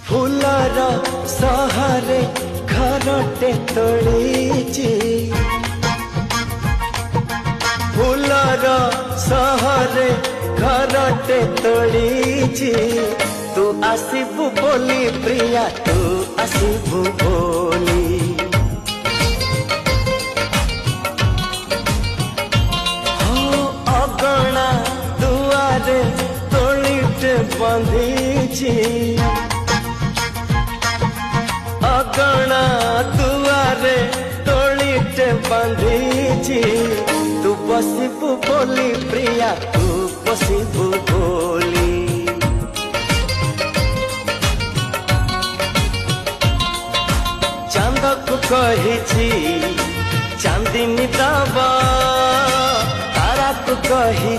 फूलर सहरे घरटे तोड़ीची फूलर सहरे घरटे तोड़ीची तू आसीबू बोली प्रिया तू आसीबू बोली अगणा दुआरे तोड़ीटे बंधीची अगणा दुआरे तोड़ीटे बंधीची तू बसिबू बोली प्रिया तू बसिबू बोली चांद को कही चांदनी दबा तारा को कही